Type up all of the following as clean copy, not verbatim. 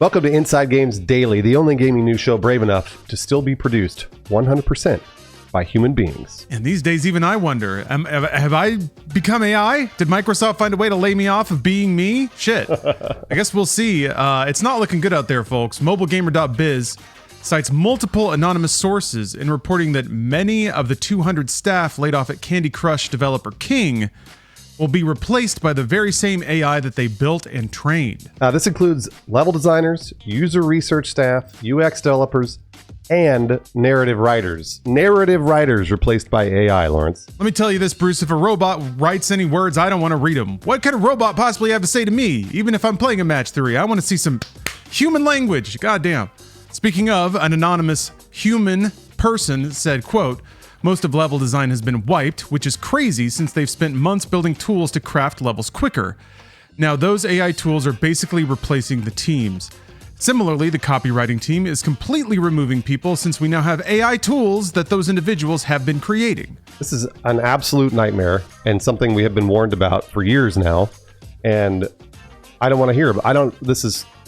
Welcome to Inside Games Daily, the only gaming news show brave enough to still be produced 100% by human beings. And these days, even I wonder, have I become AI? Did Microsoft find a way to lay me off of being me? Shit. I guess we'll see. It's not looking good out there, folks. MobileGamer.biz cites multiple anonymous sources in reporting that many of the 200 staff laid off at Candy Crush developer King will be replaced by the very same AI that they built and trained. This includes level designers, user research staff, UX developers, and narrative writers. Narrative writers replaced by AI, Lawrence. Let me tell you this, Bruce. If a robot writes any words, I don't want to read them. What could a robot possibly have to say to me? Even if I'm playing a match 3, I want to see some human language. Goddamn. Speaking of, an anonymous human person said, quote, "Most of level design has been wiped, which is crazy since they've spent months building tools to craft levels quicker. Now those AI tools are basically replacing the teams. Similarly, the copywriting team is completely removing people since we now have AI tools that those individuals have been creating." This is an absolute nightmare and something we have been warned about for years now. And I don't want to hear about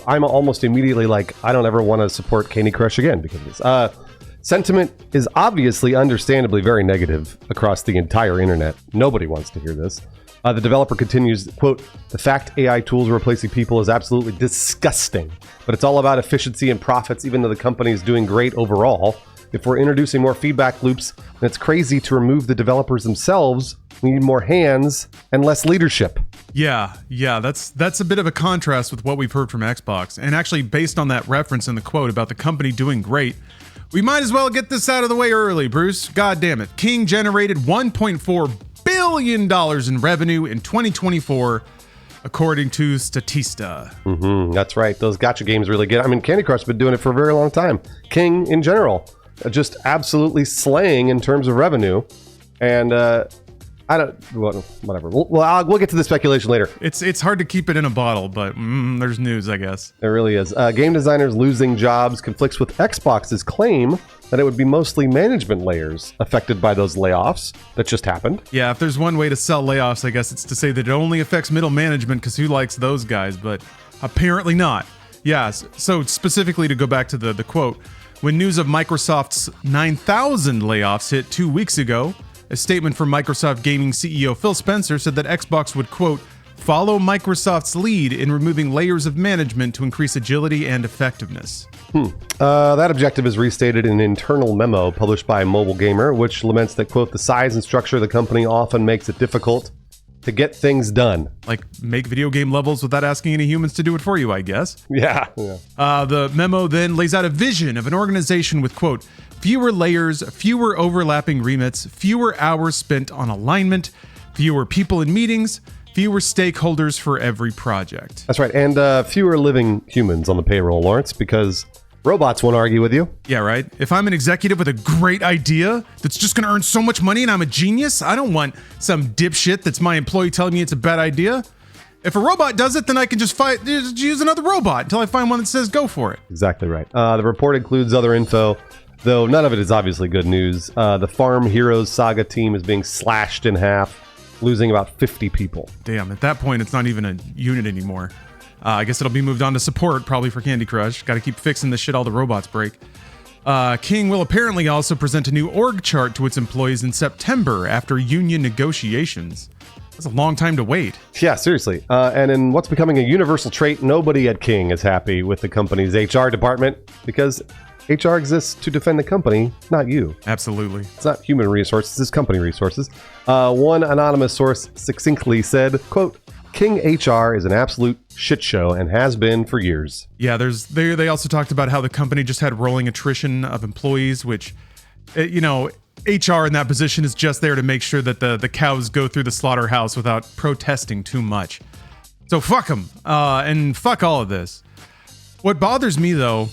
I'm almost immediately like, I don't ever want to support Candy Crush again because of this. Sentiment is obviously understandably very negative across the entire internet. Nobody wants to hear this. The developer continues, quote, "The fact AI tools are replacing people is absolutely disgusting, but it's all about efficiency and profits, even though the company is doing great overall. If we're introducing more feedback loops, then it's crazy to remove the developers themselves. We need more hands and less leadership." Yeah, that's a bit of a contrast with what we've heard from Xbox. And actually, based on that reference in the quote about the company doing great, we might as well get this out of the way early, Bruce. God damn it. King generated $1.4 billion in revenue in 2024, according to Statista. That's right. Those gacha games really get. I mean, Candy Crush has been doing it for a very long time. King, in general, just absolutely slaying in terms of revenue. And whatever. We'll get to the speculation later. It's hard to keep it in a bottle, but there's news, I guess. It really is. Game designers losing jobs conflicts with Xbox's claim that it would be mostly management layers affected by those layoffs that just happened. Yeah, if there's one way to sell layoffs, I guess it's to say that it only affects middle management because who likes those guys, but apparently not. Yeah, so specifically to go back to the quote, when news of Microsoft's 9,000 layoffs hit 2 weeks ago, a statement from Microsoft Gaming CEO Phil Spencer said that Xbox would, quote, "follow Microsoft's lead in removing layers of management to increase agility and effectiveness." That objective is restated in an internal memo published by Mobile Gamer, which laments that, quote, "the size and structure of the company often makes it difficult to get things done." Like make video game levels without asking any humans to do it for you, I guess. Yeah. The memo then lays out a vision of an organization with, quote, "fewer layers, fewer overlapping remits, fewer hours spent on alignment, fewer people in meetings, fewer stakeholders for every project." That's right. And fewer living humans on the payroll, Lawrence, because robots won't argue with you. Yeah, right. If I'm an executive with a great idea that's just going to earn so much money and I'm a genius, I don't want some dipshit that's my employee telling me it's a bad idea. If a robot does it, then I can just use another robot until I find one that says go for it. Exactly right. The report includes other info, though none of it is obviously good news. The Farm Heroes Saga team is being slashed in half, losing about 50 people. Damn, at that point, it's not even a unit anymore. I guess it'll be moved on to support, probably for Candy Crush. Got to keep fixing the shit all the robots break. King will apparently also present a new org chart to its employees in September after union negotiations. That's a long time to wait. Yeah, seriously. And in what's becoming a universal trait, nobody at King is happy with the company's HR department because HR exists to defend the company, not you. Absolutely. It's not human resources, it's company resources. One anonymous source succinctly said, quote, "King HR is an absolute shit show and has been for years." Yeah, they also talked about how the company just had rolling attrition of employees, which, HR in that position is just there to make sure that the cows go through the slaughterhouse without protesting too much. So fuck them, and fuck all of this. What bothers me though,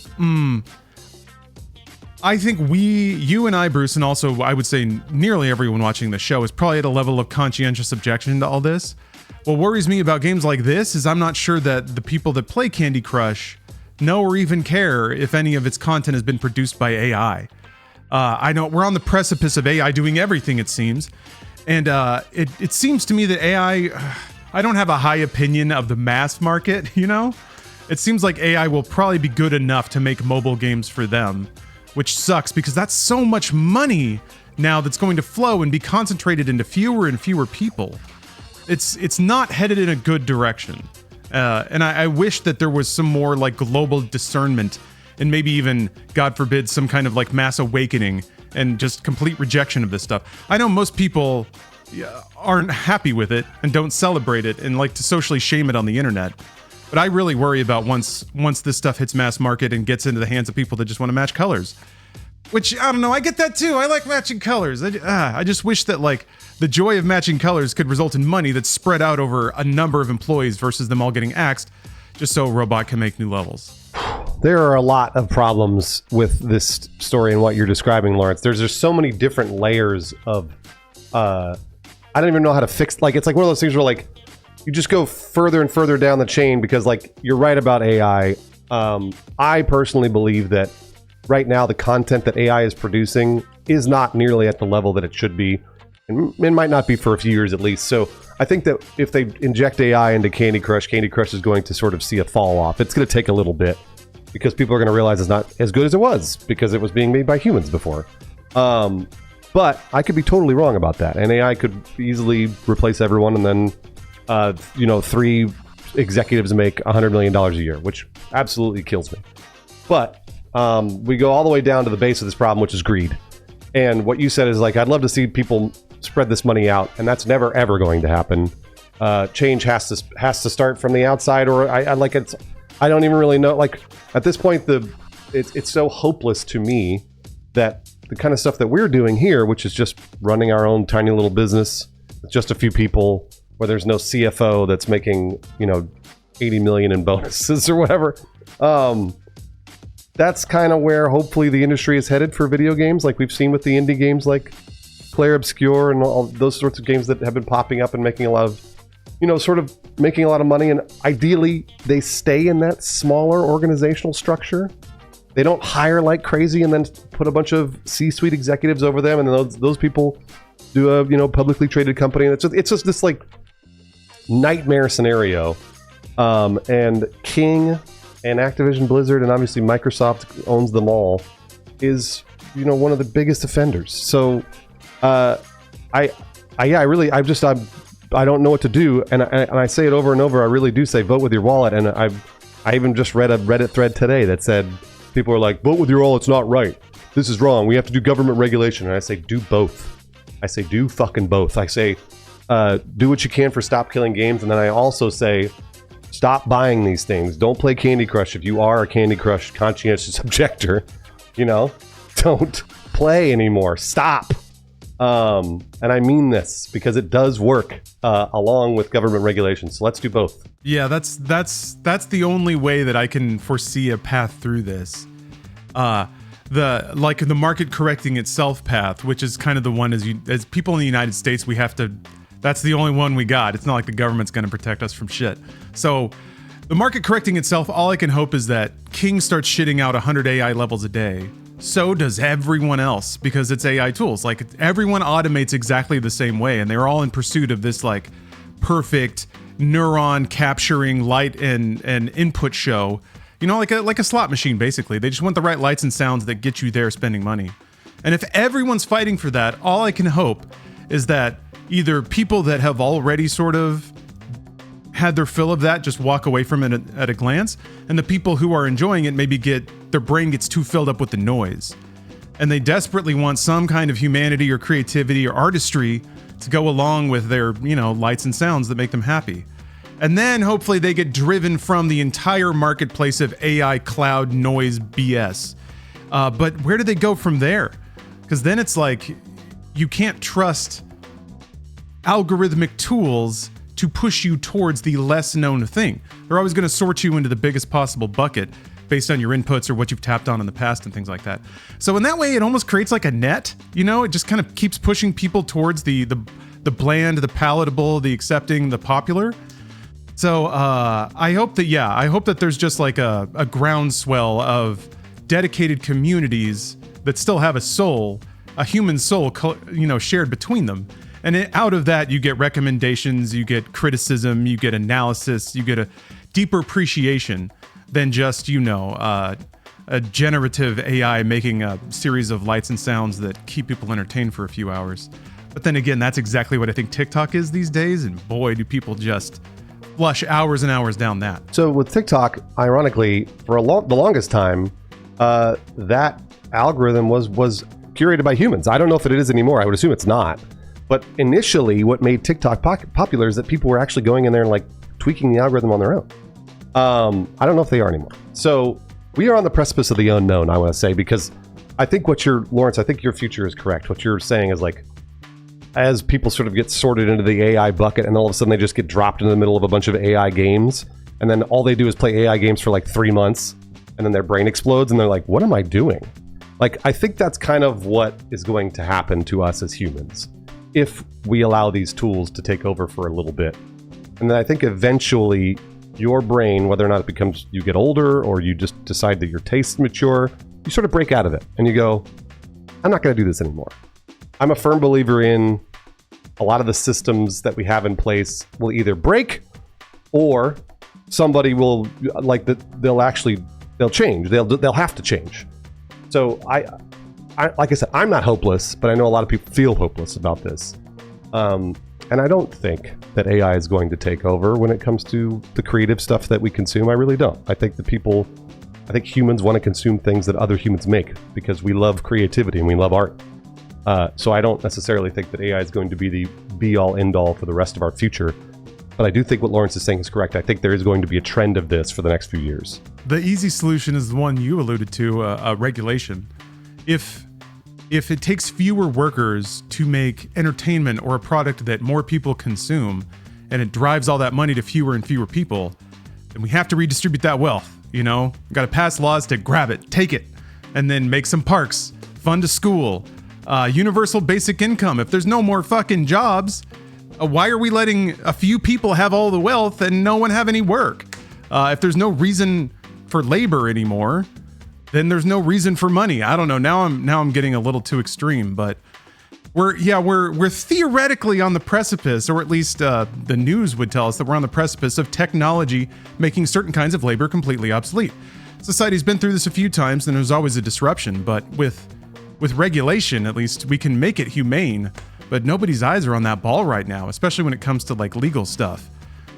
I think you and I, Bruce, and also I would say nearly everyone watching the show is probably at a level of conscientious objection to all this. What worries me about games like this is I'm not sure that the people that play Candy Crush know or even care if any of its content has been produced by AI. I know we're on the precipice of AI doing everything, it seems. And it seems to me that AI, I don't have a high opinion of the mass market, it seems like AI will probably be good enough to make mobile games for them, which sucks because that's so much money now that's going to flow and be concentrated into fewer and fewer people. It's not headed in a good direction. And I wish that there was some more like global discernment and maybe even, God forbid, some kind of like mass awakening and just complete rejection of this stuff. I know most people aren't happy with it and don't celebrate it and like to socially shame it on the internet. But I really worry about once this stuff hits mass market and gets into the hands of people that just want to match colors. Which, I don't know, I get that too. I like matching colors. I just wish that like the joy of matching colors could result in money that's spread out over a number of employees versus them all getting axed just so a robot can make new levels. There are a lot of problems with this story and what you're describing, Lawrence. There's just so many different layers of, I don't even know how to fix, like, it's like one of those things where like, you just go further and further down the chain because like, you're right about AI. I personally believe that right now the content that AI is producing is not nearly at the level that it should be. And it might not be for a few years at least. So I think that if they inject AI into Candy Crush is going to sort of see a fall off. It's going to take a little bit because people are going to realize it's not as good as it was because it was being made by humans before. But I could be totally wrong about that. And AI could easily replace everyone and then, 3 executives make $100 million a year, which absolutely kills me. But we go all the way down to the base of this problem, which is greed. And what you said is like, I'd love to see people spread this money out, and that's never ever going to happen. Change has to start from the outside, or I don't even really know. Like at this point, it's so hopeless to me that the kind of stuff that we're doing here, which is just running our own tiny little business with just a few people, where there's no CFO that's making 80 million in bonuses or whatever. That's kind of where hopefully the industry is headed for video games, like we've seen with the indie games like Claire Obscure and all those sorts of games that have been popping up and making a lot of, sort of making a lot of money. And ideally, they stay in that smaller organizational structure. They don't hire like crazy and then put a bunch of C-suite executives over them, and then those people do a publicly traded company. And it's just this like nightmare scenario. And King and Activision Blizzard and obviously Microsoft owns them all is one of the biggest offenders. So I don't know what to do, and I say it over and over. I really do say vote with your wallet, and I even just read a Reddit thread today that said people are like, vote with your wallet, it's not right, this is wrong, we have to do government regulation. And I say do both. I say do fucking both. I say do what you can for stop killing games, and then I also say stop buying these things. Don't play Candy Crush if you are a Candy Crush conscientious objector. Don't play anymore. Stop. And I mean this because it does work along with government regulations. So let's do both. Yeah, that's the only way that I can foresee a path through this. The market correcting itself path, which is kind of the one as people in the United States, we have to. That's the only one we got. It's not like the government's going to protect us from shit. So the market correcting itself, all I can hope is that King starts shitting out 100 AI levels a day. So does everyone else because it's AI tools. Like everyone automates exactly the same way, and they're all in pursuit of this like perfect neuron capturing light and input show. Like a slot machine basically. They just want the right lights and sounds that get you there spending money. And if everyone's fighting for that, all I can hope is that either people that have already sort of had their fill of that just walk away from it at a glance, and the people who are enjoying it maybe their brain gets too filled up with the noise, and they desperately want some kind of humanity or creativity or artistry to go along with their lights and sounds that make them happy. And then hopefully they get driven from the entire marketplace of AI cloud noise BS. But where do they go from there? Because then it's like you can't trust algorithmic tools to push you towards the less known thing. They're always going to sort you into the biggest possible bucket based on your inputs or what you've tapped on in the past and things like that. So in that way, it almost creates like a net. It just kind of keeps pushing people towards the bland, the palatable, the accepting, the popular. So I hope that there's just like a groundswell of dedicated communities that still have a soul, a human soul, shared between them. And out of that, you get recommendations, you get criticism, you get analysis, you get a deeper appreciation than just, a generative AI making a series of lights and sounds that keep people entertained for a few hours. But then again, that's exactly what I think TikTok is these days. And boy, do people just flush hours and hours down that. So with TikTok, ironically, for the longest time, that algorithm was curated by humans. I don't know if it is anymore. I would assume it's not. But initially, what made TikTok popular is that people were actually going in there and like tweaking the algorithm on their own. I don't know if they are anymore. So we are on the precipice of the unknown, I want to say, because I think Lawrence, I think your future is correct. What you're saying is like, as people sort of get sorted into the AI bucket and all of a sudden they just get dropped into the middle of a bunch of AI games, and then all they do is play AI games for like 3 months, and then their brain explodes and they're like, what am I doing? Like, I think that's kind of what is going to happen to us as humans if we allow these tools to take over for a little bit. And then I think eventually your brain, whether or not it becomes, you get older or you just decide that your tastes mature, you sort of break out of it and you go, I'm not going to do this anymore. I'm a firm believer in a lot of the systems that we have in place will either break or somebody will, like, they'll change. They'll have to change. So I like I said, I'm not hopeless, but I know a lot of people feel hopeless about this. And I don't think that AI is going to take over when it comes to the creative stuff that we consume. I really don't. I think humans want to consume things that other humans make because we love creativity and we love art. So I don't necessarily think that AI is going to be the be-all, end-all for the rest of our future. But I do think what Lawrence is saying is correct. I think there is going to be a trend of this for the next few years. The easy solution is the one you alluded to, regulation. If it takes fewer workers to make entertainment or a product that more people consume, and it drives all that money to fewer and fewer people, then we have to redistribute that wealth. We've got to pass laws to grab it, take it, and then make some parks, fund a school, universal basic income. If there's no more fucking jobs, why are we letting a few people have all the wealth and no one have any work? If there's no reason for labor anymore, then there's no reason for money. I don't know. Now I'm getting a little too extreme, but we're theoretically on the precipice, or at least the news would tell us that we're on the precipice of technology making certain kinds of labor completely obsolete. Society's been through this a few times, and there's always a disruption. But with regulation, at least we can make it humane. But nobody's eyes are on that ball right now, especially when it comes to like legal stuff.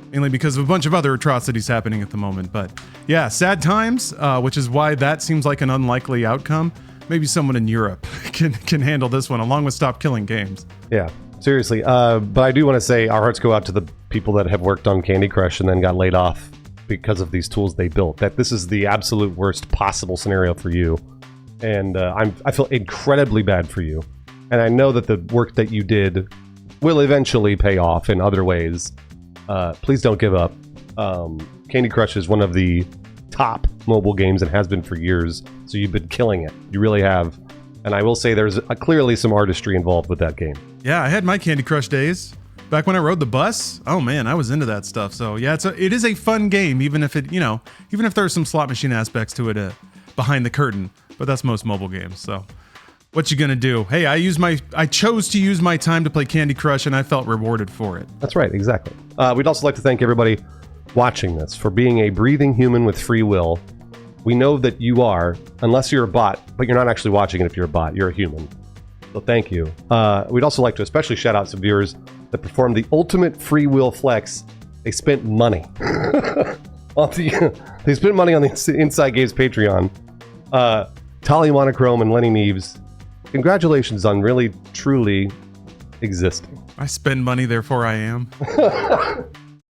Mainly because of a bunch of other atrocities happening at the moment. But yeah, sad times, which is why that seems like an unlikely outcome. Maybe someone in Europe can handle this one, along with Stop Killing Games. Yeah, seriously. But I do want to say our hearts go out to the people that have worked on Candy Crush and then got laid off because of these tools they built. That this is the absolute worst possible scenario for you. And I feel incredibly bad for you. And I know that the work that you did will eventually pay off in other ways. Please don't give up. Candy Crush is one of the top mobile games and has been for years. So you've been killing it. You really have. And I will say there's clearly some artistry involved with that game. Yeah, I had my Candy Crush days. Back when I rode the bus, oh man, I was into that stuff. So yeah, it is a fun game, even if there's some slot machine aspects to it behind the curtain. But that's most mobile games. So what you gonna do? Hey, I chose to use my time to play Candy Crush, and I felt rewarded for it. That's right, exactly. We'd also like to thank everybody watching this for being a breathing human with free will. We know that you are, unless you're a bot, but you're not actually watching it if you're a bot. You're a human. So thank you. We'd also like to especially shout out some viewers that performed the ultimate free will flex. They spent money. They spent money on the Inside Games Patreon. Tali Monochrome and Lenny Neves. Congratulations on really, truly existing. I spend money, therefore I am.